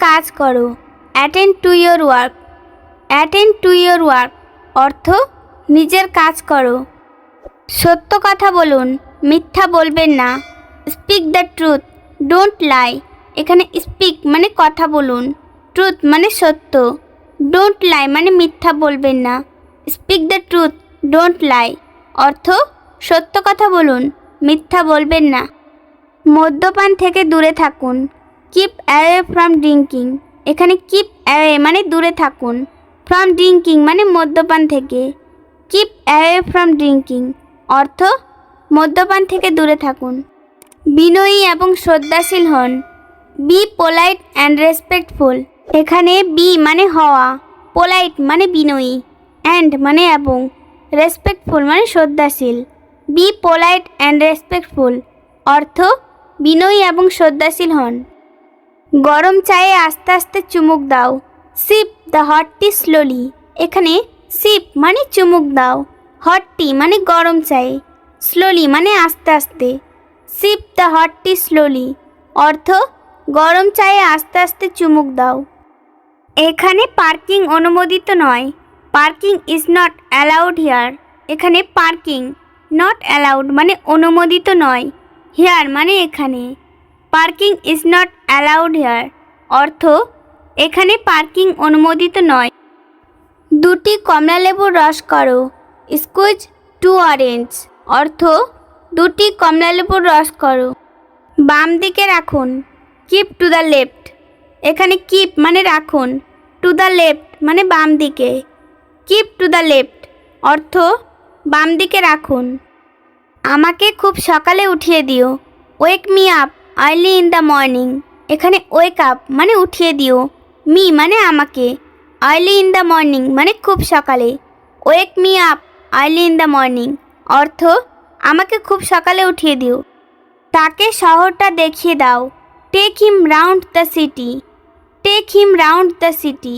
কাজ করো। Attend to your work. Attend to your work অর্থ নিজের কাজ করো। সত্য কথা বলুন, মিথ্যা বলবেন না। Speak the truth, don't lie. এখানে স্পিক মানে কথা বলুন, ট্রুথ মানে সত্য, ডোন্ট লাই মানে মিথ্যা বলবেন না। Speak the truth, don't lie অর্থ সত্য কথা বলুন, মিথ্যা বলবেন না। মদ্যপান থেকে দূরে থাকুন। Keep away from drinking. এখানে কিপ অ্যাওয়ে মানে দূরে থাকুন, ফ্রম ড্রিঙ্কিং মানে মদ্যপান থেকে। কিপ অ্যাওয়ে ফ্রম ড্রিঙ্কিং অর্থ মদ্যপান থেকে দূরে থাকুন। বিনয়ী এবং শ্রদ্ধাশীল হন। B polite and respectful. এখানে বি মানে হওয়া, পোলাইট মানে বিনয়ী, অ্যান্ড মানে এবং, রেসপেক্টফুল মানে শ্রদ্ধাশীল। বি পোলাইট অ্যান্ড রেসপেক্টফুল অর্থ বিনয়ী এবং শ্রদ্ধাশীল হন। গরম চায়ে আস্তে আস্তে চুমুক দাও। Sheep the hot tea slowly. এখানে সিপ মানে চুমুক দাও, হট টি মানে গরম চায়ে, স্লোলি মানে আস্তে আস্তে। Sheep the hot tea slowly অর্থ গরম চায়ে আস্তে আস্তে চুমুক দাও। এখানে পার্কিং অনুমোদিত নয়। Parking is not allowed here. এখানে পার্কিং নট অ্যালাউড মানে অনুমোদিত নয়, হিয়ার মানে এখানে। Parking is not allowed here অর্থ এখানে পার্কিং অনুমোদিত নয়। দুটি কমলালেবুর রস করো। স্কুইজ টু অরেঞ্জ অর্থ দুটি কমলালেবুর রস করো। বাম দিকে রাখুন। Keep to the left. এখানে কিপ মানে রাখুন, টু দ্য লেফট মানে বাম দিকে। কিপ টু দ্য লেফট অর্থ বাম দিকে রাখুন। আমাকে খুব সকালে উঠিয়ে দিও। ওয়েক me up early in the morning. এখানে ওয়েক আপ মানে উঠিয়ে দিও, মি মানে আমাকে, আর্লি ইন দ্য মর্নিং মানে খুব সকালে। ওয়েক me up early in the morning অর্থ আমাকে খুব সকালে উঠিয়ে দিও। তাকে শহরটা দেখিয়ে দাও। Take him round the city. Take him round the city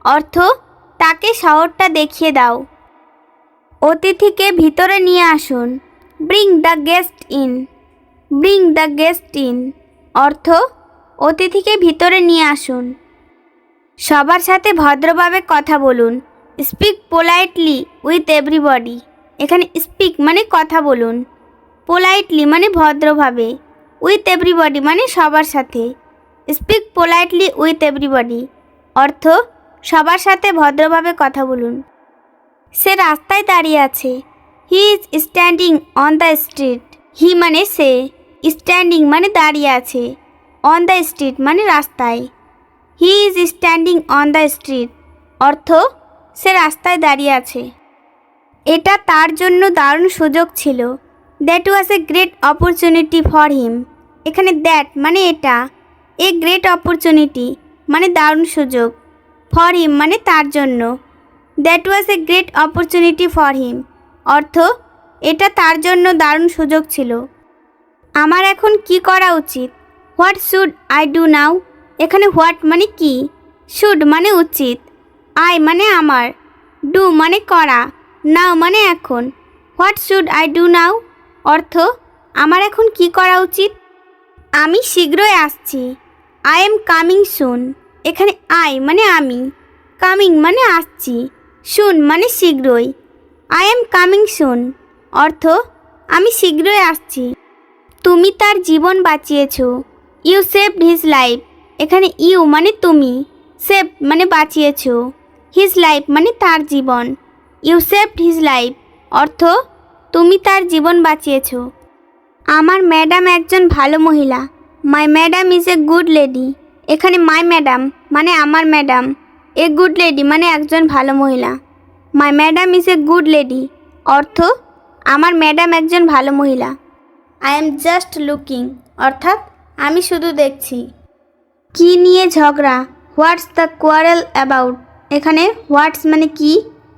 অর্থ তাকে শহরটা দেখিয়ে দাও। অতিথিকে ভিতরে নিয়ে আসুন। Bring the guest in. Bring the guest in অর্থ অতিথিকে ভিতরে নিয়ে আসুন। সবার সাথে ভদ্রভাবে কথা বলুন। Speak politely with everybody. এখানে স্পিক মানে কথা বলুন, পোলাইটলি মানে ভদ্রভাবে, উইথ এভরিবডি মানে সবার সাথে। স্পিক পোলাইটলি উইথ এভরিবডি অর্থ সবার সাথে ভদ্রভাবে কথা বলুন। সে রাস্তায় দাঁড়িয়ে আছে। He is standing on the street. He মানে সে, স্ট্যান্ডিং মানে দাঁড়িয়ে আছে, অন দ্য স্ট্রিট মানে রাস্তায়। হি is standing on the street অর্থ সে রাস্তায় দাঁড়িয়ে আছে। এটা তার জন্য দারুণ সুযোগ ছিল। That was a great opportunity for him. এখানে দ্যাট মানে এটা, এ গ্রেট অপরচুনিটি মানে দারুণ সুযোগ, ফর হিম মানে তার জন্য। That was a great opportunity for him অর্থ এটা তার জন্য দারুণ সুযোগ ছিল। আমার এখন কি করা উচিত? What should I do now. এখানে হোয়াট মানে কি, শুড মানে উচিত, আই মানে আমার, ডু মানে করা, নাও মানে এখন। What should I do now অর্থ আমার এখন কি করা উচিত। আমি শীঘ্রই আসছি। I am coming soon. এখানে আই মানে আমি, কামিং মানে আসছি, সুন মানে শীঘ্রই। আই এম কামিং সুন অর্থ আমি শীঘ্রই আসছি। তুমি তার জীবন বাঁচিয়েছ। You saved his life. এখানে ইউ মানে তুমি, সেভ মানে বাঁচিয়েছ, হিজ লাইফ মানে তার জীবন। ইউ সেভড হিজ লাইফ অর্থ তুমি তার জীবন বাঁচিয়েছ। আমার ম্যাডাম একজন ভালো মহিলা। মাই madam is a good lady. এখানে মাই ম্যাডাম মানে আমার ম্যাডাম, এ গুড লেডি মানে একজন ভালো মহিলা। মাই madam is a good lady অর্থ আমার ম্যাডাম একজন ভালো মহিলা। আই এম জাস্ট লুকিং অর্থাৎ আমি শুধু দেখছি। কি নিয়ে ঝগড়া? What's the quarrel about. এখানে হোয়াটস মানে কি,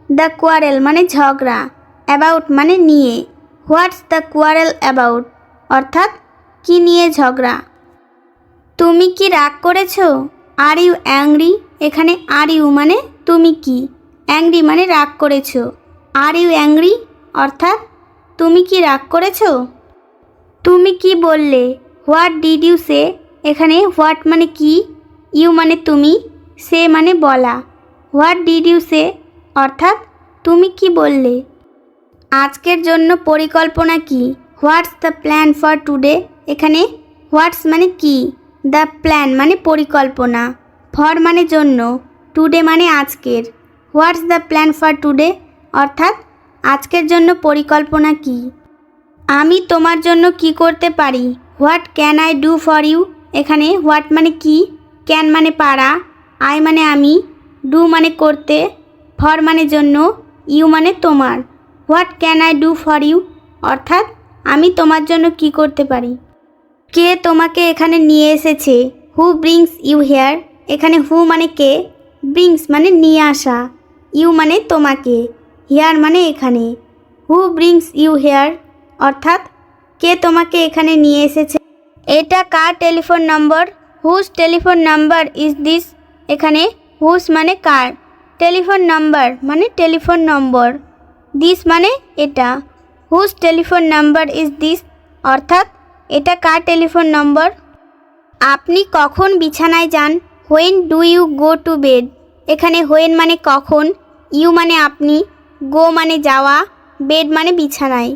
দ্য কোয়ারেল মানে ঝগড়া, অ্যাবাউট মানে নিয়ে। হোয়াটস দ্য কোয়ারেল অ্যাবাউট অর্থাৎ কি নিয়ে ঝগড়া। তুমি কি রাগ করেছো? Are you angry. এখানে আর ইউ মানে তুমি কি, অ্যাংরি মানে রাগ করেছো। আর ইউ অ্যাংরি অর্থাৎ তুমি কি রাগ করেছো। তুমি কি বললে? হোয়াট ডিড ইউ সে। এখানে হোয়াট মানে কি, ইউ মানে তুমি, সে মানে বলা। হোয়াট ডিড ইউ সে অর্থাৎ তুমি কি বললে। আজকের জন্য পরিকল্পনা কি, what's the plan for today. এখানে হোয়াটস মানে কি, দ্য প্ল্যান মানে পরিকল্পনা, ফর মানে জন্য, টুডে মানে আজকের। What's the plan for today অর্থাৎ আজকের জন্য পরিকল্পনা কি। আমি তোমার জন্য কি করতে পারি, what can I do for you. এখানে হোয়াট মানে কি, ক্যান মানে পারা, আই মানে আমি, ডু মানে করতে, ফর মানে জন্য, ইউ মানে তোমার। What can I do for you অর্থাৎ আমি তোমার জন্য কি করতে পারি। কে তোমাকে এখানে নিয়ে এসেছে, হু ব্রিংস ইউ হেয়ার। এখানে হু মানে কে, ব্রিংস মানে নিয়ে আসা, ইউ মানে তোমাকে, হেয়ার মানে এখানে। হু ব্রিংস ইউ হেয়ার অর্থাৎ কে তোমাকে এখানে নিয়ে এসেছে। এটা কার telephone number, whose telephone number is this. এখানে হুজ মানে কার, টেলিফোন নাম্বার মানে টেলিফোন নম্বর, দিস মানে এটা। Whose telephone number is this অর্থাৎ এটা কার টেলিফোন নম্বর। আপনি কখন বিছানায় যান, when do you go to bed. এখানে হোয়েন মানে কখন, ইউ মানে আপনি, গো মানে যাওয়া, বেড মানে বিছানায়।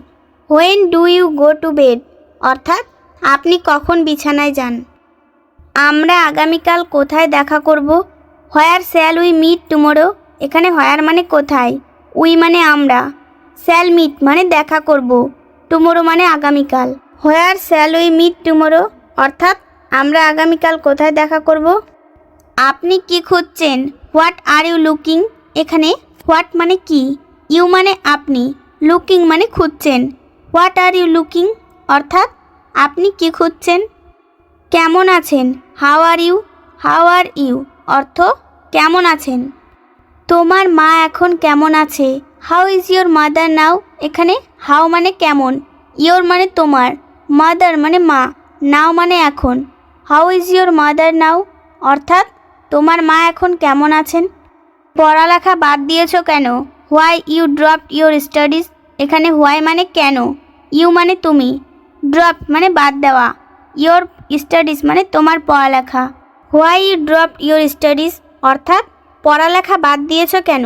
When do you go to bed অর্থাৎ আপনি কখন বিছানায় যান। আমরা আগামীকাল কোথায় দেখা করব, হোয়ার শ্যাল উই মিট টুমোরো। এখানে হোয়ার মানে কোথায়, উই মানে আমরা, শ্যাল মিট মানে দেখা করব, টুমোরো মানে আগামীকাল। হোয়ার শ্যাল উই মিট টুমোরো অর্থাৎ আমরা আগামীকাল কোথায় দেখা করব। আপনি কি খুঁজছেন, হোয়াট আর ইউ লুকিং। এখানে হোয়াট মানে কি, ইউ মানে আপনি, লুকিং মানে খুঁজছেন, হোয়াট আর ইউ লুকিং অর্থাৎ আপনি কি খুঁজছেন। কেমন আছেন, how are you, how are you অর্থ কেমন আছেন। তোমার মা এখন কেমন আছে, how is your mother now. এখানে হাউ মানে কেমন, ইয়োর মানে তোমার, মাদার মানে মা, নাও মানে এখন। হাউ ইজ ইয়োর মাদার নাও অর্থাৎ তোমার মা এখন কেমন আছেন। পড়ালেখা বাদ দিয়েছো কেন, why you dropped your studies. এখানে হোয়াই মানে কেন, ইউ মানে তুমি, ড্রপ মানে বাদ দেওয়া, ইয়োর স্টাডিজ মানে তোমার পড়ালেখা। Why you dropped your studies অর্থাৎ পড়ালেখা বাদ দিয়েছো কেন।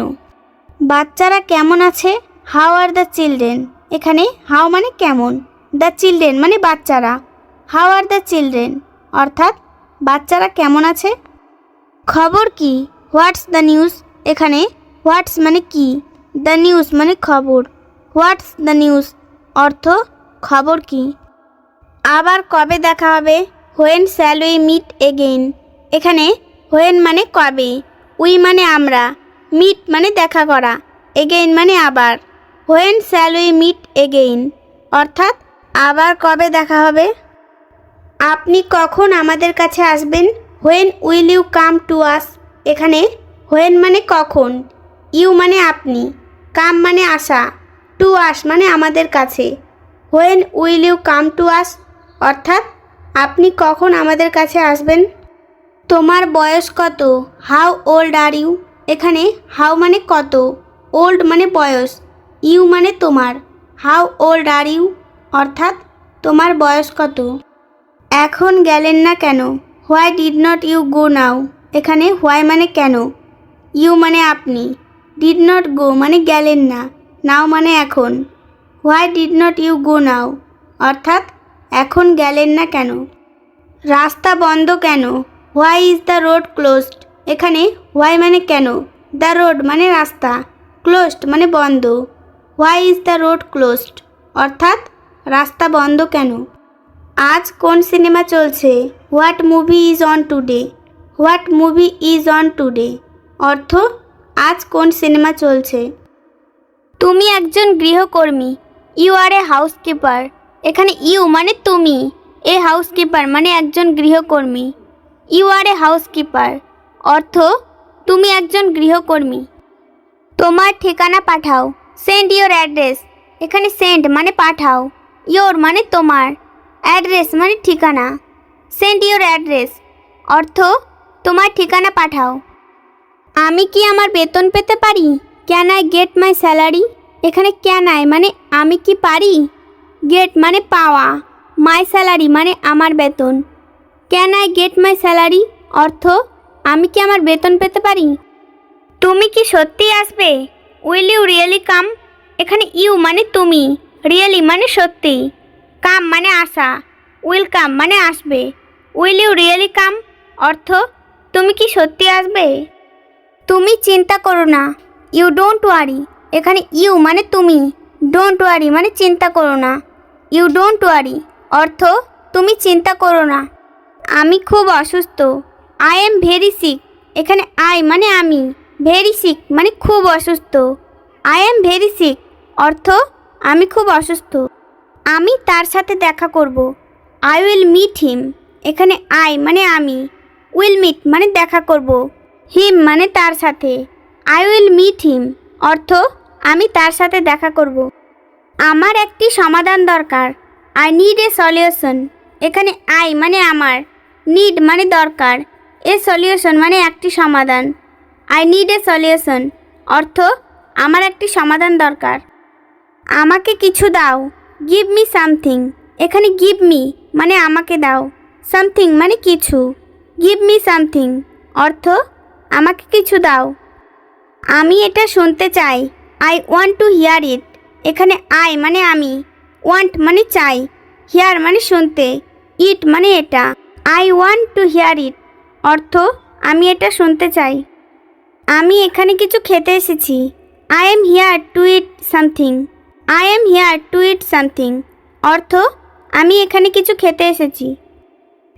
বাচ্চারা কেমন আছে, হাউ আর দ্য চিলড্রেন। এখানে হাউ মানে কেমন, দ্য চিলড্রেন মানে বাচ্চারা, হাউ আর দ্য চিলড্রেন অর্থাৎ বাচ্চারা কেমন আছে। খবর কি, হোয়াটস দ্য নিউজ। এখানে হোয়াটস মানে কি, দ্য নিউজ মানে খবর, হোয়াটস দ্য নিউজ অর্থ খবর কি। আবার কবে দেখা হবে, when shall we meet again. এখানে হোয়েন মানে কবে, উই মানে আমরা, মিট মানে দেখা করা, এগেইন মানে আবার। When shall we meet again অর্থাৎ আবার কবে দেখা হবে। আপনি কখন আমাদের কাছে আসবেন, when will you come to us. এখানে হোয়েন মানে কখন, ইউ মানে আপনি, কাম মানে আসা, টু আস মানে আমাদের কাছে। When will you come to us অর্থাৎ আপনি কখন আমাদের কাছে আসবেন। তোমার বয়স কত, হাউ ওল্ড আর ইউ। এখানে হাউ মানে কত, ওল্ড মানে বয়স, ইউ মানে তোমার, হাউ ওল্ড আর ইউ অর্থাৎ তোমার বয়স কত। এখন গেলেন না কেন, why did not you go now. এখানে হোয়াই মানে কেন, ইউ মানে আপনি, ডিড নট গো মানে গেলেন না, নাও মানে এখন। Why did not you go now অর্থাৎ এখন গেলেন না কেন। রাস্তা বন্ধ কেন, why is the road closed. এখানে হোয়াই মানে কেন, দ্য রোড মানে রাস্তা, ক্লোজড মানে বন্ধ, why is the road closed অর্থাৎ রাস্তা বন্ধ কেন। আজ কোন সিনেমা চলছে, what movie is on today. What movie is on today অর্থ আজ কোন সিনেমা চলছে। তুমি একজন গৃহকর্মী, ইউ আর এ হাউসকিপার। এখানে ইউ মানে তুমি, এ হাউসকিপার মানে একজন গৃহকর্মী, ইউ আর এ হাউসকিপার অর্থ তুমি একজন গৃহকর্মী। তোমার ঠিকানা পাঠাও, সেন্ড ইয়োর অ্যাড্রেস। এখানে সেন্ড মানে পাঠাও, ইয়োর মানে তোমার, অ্যাড্রেস মানে ঠিকানা, সেন্ড ইয়োর অ্যাড্রেস অর্থ তোমার ঠিকানা পাঠাও। আমি কি আমার বেতন পেতে পারি, can I get my salary. এখানে ক্যান আই মানে আমি কি পারি, গেট মানে পাওয়া, মাই স্যালারি মানে আমার বেতন, can I get my salary অর্থ আমি কি আমার বেতন পেতে পারি? তুমি কি সত্যিই আসবে? উইল ইউ রিয়েলি কাম? এখানে ইউ মানে তুমি, রিয়েলি মানে সত্যি, কাম মানে আসা, উইল কাম মানে আসবে। উইল ইউ রিয়েলি কাম অর্থ তুমি কি সত্যি আসবে? তুমি চিন্তা করো না, ইউ ডোন্ট ওয়ারি। এখানে ইউ মানে তুমি, ডোন্ট ওয়ারি মানে চিন্তা করো না। ইউ ডোন্ট ওয়ারি অর্থ তুমি চিন্তা করো না। আমি খুব অসুস্থ, আই এম ভেরি সিক। এখানে আই মানে আমি, ভেরি সিক মানে খুব অসুস্থ। আই এম ভেরি সিক অর্থ আমি খুব অসুস্থ। আমি তার সাথে দেখা করব, আই উইল মিট হিম। এখানে আই মানে আমি, উইল মিট মানে দেখা করব, হিম মানে তার সাথে। আই উইল মিট হিম অর্থ আমি তার সাথে দেখা করব। আমার একটি সমাধান দরকার, আই নিড এ সলিউশন। এখানে আই মানে আমার, নিড মানে দরকার, এ সলিউশন মানে একটি সমাধান। আই নিড এ সলিউশন অর্থ আমার একটি সমাধান দরকার। আমাকে কিছু দাও, গিভ মি সামথিং। এখানে গিভ মি মানে আমাকে দাও, সামথিং মানে কিছু। গিভ মি সামথিং অর্থ আমাকে কিছু দাও। আমি এটা শুনতে চাই, আই ওয়ান্ট টু হিয়ার ইট। এখানে আই মানে আমি, ওয়ান্ট মানে চাই, হিয়ার মানে শুনতে, ইট মানে এটা। আই ওয়ান্ট টু হিয়ার ইট অর্থ আমি এটা শুনতে চাই। আমি এখানে কিছু খেতে এসেছি, I am here two it something. I am here two it something অর্থ আমি এখানে কিছু খেতে এসেছি।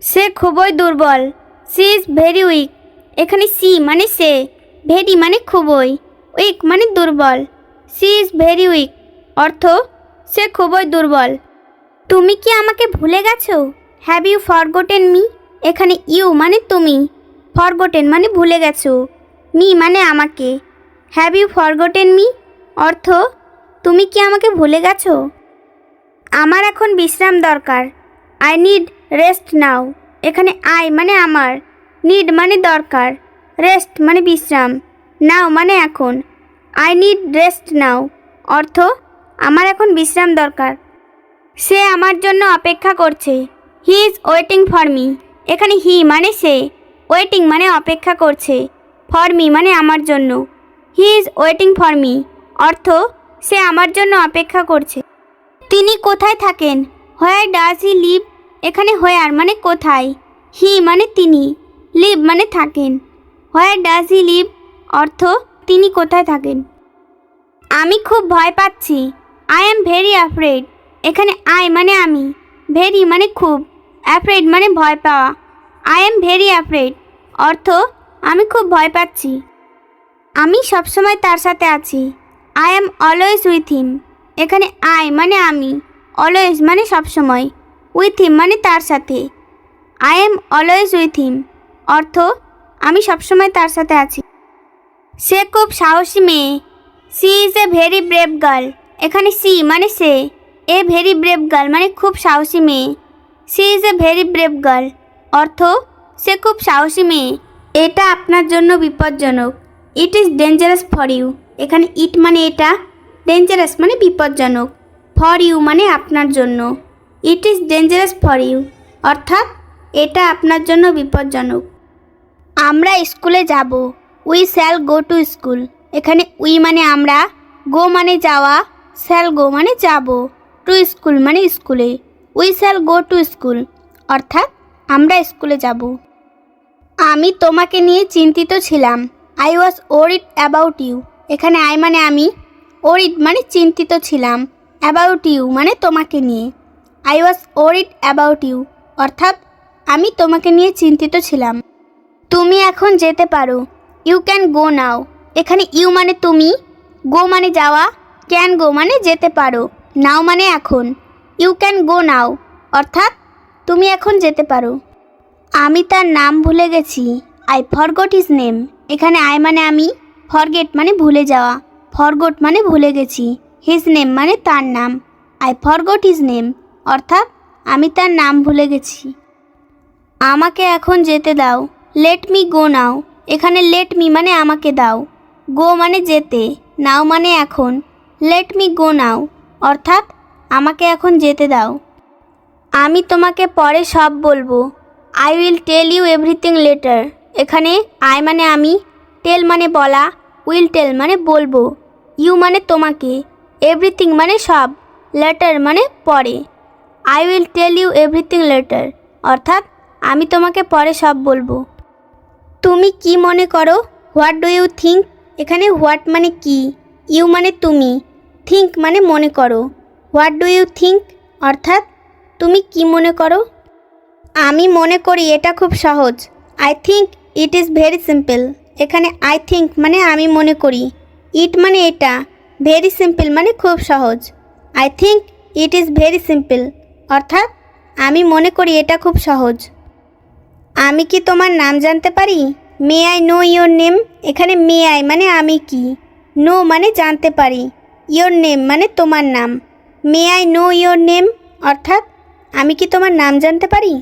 সে খুবই দুর্বল, সি ইজ ভেরি উইক। এখানে সি মানে সে, ভেরি মানে খুবই, উইক মানে দুর্বল। সি ইজ ভেরি উইক অর্থ সে খুবই দুর্বল। তুমি কি আমাকে ভুলে গেছো? Have you forgotten me? এখানে ইউ মানে তুমি, ফরগটেন মানে ভুলে গেছো, মি মানে আমাকে। হ্যাভ ইউ ফরগটেন মি অর্থ তুমি কি আমাকে ভুলে গেছো? আমার এখন বিশ্রাম দরকার, আই নিড রেস্ট নাও। এখানে আই মানে আমার, নিড মানে দরকার, রেস্ট মানে বিশ্রাম, নাও মানে এখন। আই নিড রেস্ট নাও অর্থ আমার এখন বিশ্রাম দরকার। সে আমার জন্য অপেক্ষা করছে, হি ইজ ওয়েটিং ফর মি। এখানে হি মানে সে, ওয়েটিং মানে অপেক্ষা করছে, ফর মি মানে আমার জন্য। He is waiting for me অর্থ সে আমার জন্য অপেক্ষা করছে। তিনি কোথায় থাকেন? Where does he live? এখানে হোয়ার মানে কোথায়, হি মানে তিনি, লিভ মানে থাকেন। হোয়ার ডাজ হি লিভ অর্থ তিনি কোথায় থাকেন। আমি খুব ভয় পাচ্ছি, আই এম ভেরি অ্যাফ্রেড। এখানে আই মানে আমি, ভেরি মানে খুব, অ্যাফ্রেড মানে ভয় পাওয়া। আই এম ভেরি অ্যাফ্রেড অর্থ আমি খুব ভয় পাচ্ছি। আমি সবসময় তার সাথে আছি, I am always with him. এখানে আই মানে আমি, অলওয়েজ মানে সবসময়, উইথ হিম মানে তার সাথে। I am always with him অর্থ আমি সবসময় তার সাথে আছি। সে খুব সাহসী মেয়ে, she is a very brave girl. এখানে সি মানে সে, এ ভেরি ব্রেভ গার্ল মানে খুব সাহসী মেয়ে। She is a very brave girl অর্থ সে খুব সাহসী মেয়ে। এটা আপনার জন্য বিপজ্জনক, it is dangerous for you. এখানে ইট মানে এটা, ডেঞ্জারাস মানে বিপজ্জনক, ফর ইউ মানে আপনার জন্য। It is dangerous for you অর্থাৎ এটা আপনার জন্য বিপজ্জনক। আমরা স্কুলে যাব, we shall go to school. এখানে উই মানে আমরা, গো মানে যাওয়া, শ্যাল গো মানে যাব, টু স্কুল মানে স্কুলে। We shall go to school অর্থাৎ আমরা স্কুলে যাব। আমি তোমাকে নিয়ে চিন্তিত ছিলাম, I was worried about you. এখানে আই মানে আমি, ওরিড মানে চিন্তিত ছিলাম, অ্যাবাউট ইউ মানে তোমাকে নিয়ে। I was worried about you অর্থাৎ আমি তোমাকে নিয়ে চিন্তিত ছিলাম। তুমি এখন যেতে পারো, ইউ ক্যান গো নাও। এখানে ইউ মানে তুমি, গো মানে যাওয়া, ক্যান গো মানে যেতে পারো, নাও মানে এখন। ইউ ক্যান গো নাও অর্থাৎ তুমি এখন যেতে পারো। আমি তার নাম ভুলে গেছি, আই ফরগট হিজ নেম। এখানে আই মানে আমি, ফরগেট মানে ভুলে যাওয়া, ফরগট মানে ভুলে গেছি, হিজ নেম মানে তার নাম। আই ফরগট হিজ নেম অর্থাৎ আমি তার নাম ভুলে গেছি। আমাকে এখন যেতে দাও, লেট মি গো নাও। এখানে লেট মি মানে আমাকে দাও, গো মানে যেতে, নাও মানে এখন। লেট মি গো নাও অর্থাৎ আমাকে এখন যেতে দাও। আমি তোমাকে পরে সব বলবো, I will tell you everything later. এখানে আই মানে আমি, টেল মানে বলা, উইল টেল মানে বলবো, ইউ মানে তোমাকে, এভরিথিং মানে সব, লেটার মানে পরে। I will tell you everything later, অর্থাৎ আমি তোমাকে পরে সব বলবো। তুমি কি মনে করো? What do you think? এখানে হোয়াট মানে কি, ইউ মানে তুমি, থিঙ্ক মানে মনে করো। হোয়াট ডু ইউ থিঙ্ক অর্থাৎ তুমি কি মনে করো? আমি মনে করি এটা খুব সহজ। I think it is very simple. এখানে আই থিঙ্ক মানে আমি মনে করি, ইট মানে এটা, ভেরি সিম্পল মানে খুব সহজ। I think it is very simple অর্থাৎ আমি মনে করি এটা খুব সহজ। আমি কি তোমার নাম জানতে পারি? May I know your name? এখানে মে আই মানে আমি কি, নো মানে জানতে পারি, ইয়োর নেম মানে তোমার নাম। May I know your name অর্থাৎ আমি কি তোমার নাম জানতে পারি?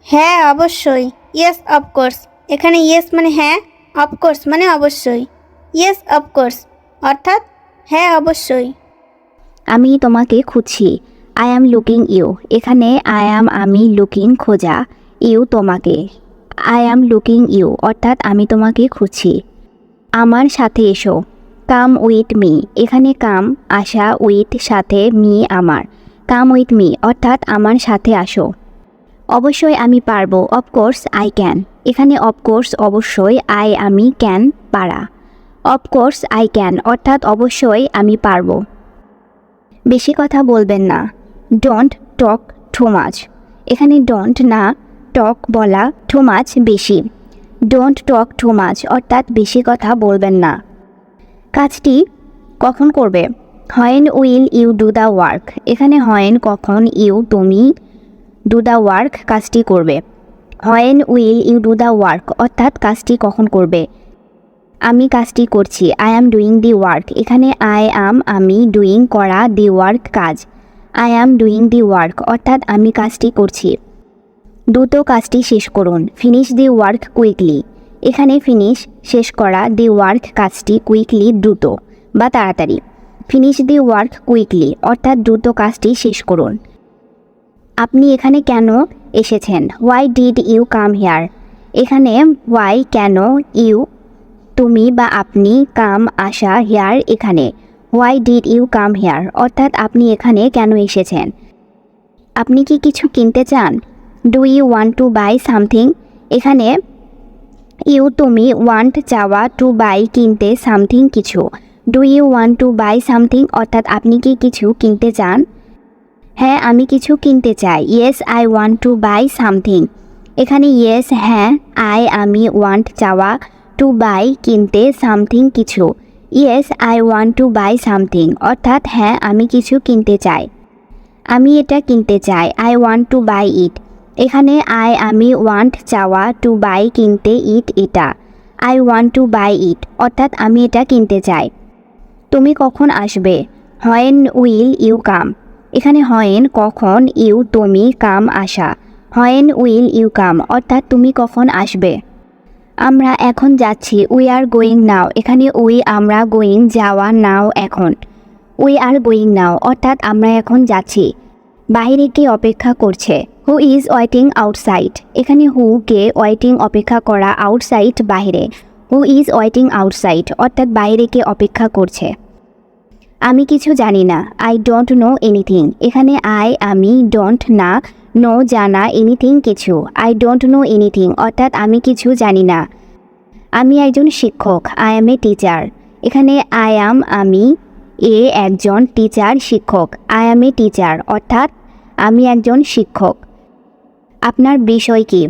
হ্যাঁ অবশ্যই, ইয়েস অফকোর্স। এখানে ইয়েস মানে হ্যাঁ, অফকোর্স মানে অবশ্যই। ইয়েস অফকোর্স অর্থাৎ হ্যাঁ অবশ্যই। আমি তোমাকে খুঁজছি। I am looking you. এখানে আই অ্যাম আমি, লুকিং খোঁজা, ইউ তোমাকে। আই অ্যাম লুকিং ইউ অর্থাৎ আমি তোমাকে খুঁজছি। আমার সাথে এসো। Come with me. এখানে কাম আসা, উইথ সাথে, মি আমার। কাম উইথ মি অর্থাৎ আমার সাথে আসো। অবশ্যই আমি পারবো। Of course I can. এখানে অফকোর্স অবশ্যই, আই আমি, ক্যান পারা। অফকোর্স আই ক্যান অর্থাৎ অবশ্যই আমি পারবো। বেশি কথা বলবেন না। Don't talk too much. এখানে ডোন্ট না, টক বলা, টু মাচ বেশি। ডোন্ট টক টু মাচ অর্থাৎ বেশি কথা বলবেন না। কাজটি কখন করবে? When will you do the work. এখানে হোয়েন কখন, ইউ তুমি, ডু দ্য ওয়ার্ক কাজটি করবে। When will you do the work অর্থাৎ কাজটি কখন করবে। আমি কাজটি করছি। I am doing the work. এখানে আই অ্যাম আমি, ডুইং করা, দি ওয়ার্ক কাজ। I am doing the work অর্থাৎ আমি কাজটি করছি। দ্রুত কাজটি শেষ করুন। Finish the work quickly. এখানে ফিনিশ শেষ করা, দি ওয়ার্ক কাজটি, কুইকলি দ্রুত বা তাড়াতাড়ি। ফিনিশ দি ওয়ার্ক কুইকলি অর্থাৎ দ্রুত কাজটি শেষ করুন। আপনি এখানে কেন এসেছেন? Why did you come here? এখানে হোয়াই কেন, ইউ তুমি বা আপনি, কাম আসা, হেয়ার এখানে। Why did you come here অর্থাৎ আপনি এখানে কেন এসেছেন। আপনি কি কিছু কিনতে চান? Do you want to buy something? এখানে ইউ তুমি, ওয়ান্ট চাওয়া, টু বাই কিনতে, সামথিং কিছু। Do you want to buy something অর্থাৎ আপনি কি কিছু কিনতে চান? হ্যাঁ আমি কিছু কিনতে চাই। Yes I want to buy something. এখানে ইয়েস হ্যাঁ, আই আমি, ওয়ান্ট চাওয়া, টু বাই কিনতে, সামথিং কিছু। Yes I want to buy something অর্থাৎ হ্যাঁ আমি কিছু কিনতে চাই। আমি এটা কিনতে চাই। আই ওয়ান্ট টু বাই ইট। এখানে আই আমি, ওয়ান্ট চাওয়া, টু বাই কিনতে, ইট এটা। I want to buy it অর্থাৎ আমি এটা কিনতে চাই। তুমি কখন আসবে? When will you come? এখানে হোয়েন কখন, ইউ তুমি, কাম আসা। হোয়েন উইল ইউ কাম অর্থাৎ তুমি কখন আসবে। আমরা এখন যাচ্ছি। We are going now. এখানে উই আমরা, গোয়িং যাওয়া, নাও এখন। উই আর গোয়িং নাও অর্থাৎ আমরা এখন যাচ্ছি। বাইরে কে অপেক্ষা করছে? Who is waiting outside? এখানে হু কে, ওয়েটিং অপেক্ষা করা, আউটসাইড বাইরে। হু ইজ ওয়েটিং আউটসাইড অর্থাৎ বাইরে কে অপেক্ষা করছে। আমি কিছু জানি না। I don't know anything. এখানে আই আমি, ডোন্ট না, নো জানা, এনিথিং কিছু। আই ডোন্ট নো এনিথিং অর্থাৎ আমি কিছু জানি না। আমি একজন শিক্ষক। I M a teacher. এখানে আই অ্যাম আমি, এ একজন, টিচার শিক্ষক। আই অ্যাম এ টিচার অর্থাৎ আমি একজন শিক্ষক। আপনার বিষয় কি?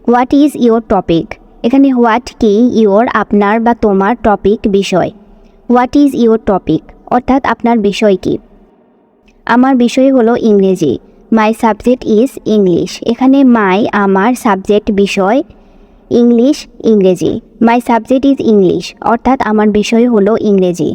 What is your topic? এখানে হোয়াট কি, ইয়োর আপনার বা তোমার, টপিক বিষয়। হোয়াট ইজ ইয়োর টপিক অর্থাৎ আপনার বিষয় কি? আমার বিষয় হলো ইংরেজি। My subject is English. এখানে মাই আমার, সাবজেক্ট বিষয়, ইংলিশ ইংরেজি। মাই সাবজেক্ট ইজ ইংলিশ অর্থাৎ আমার বিষয় হলো ইংরেজি।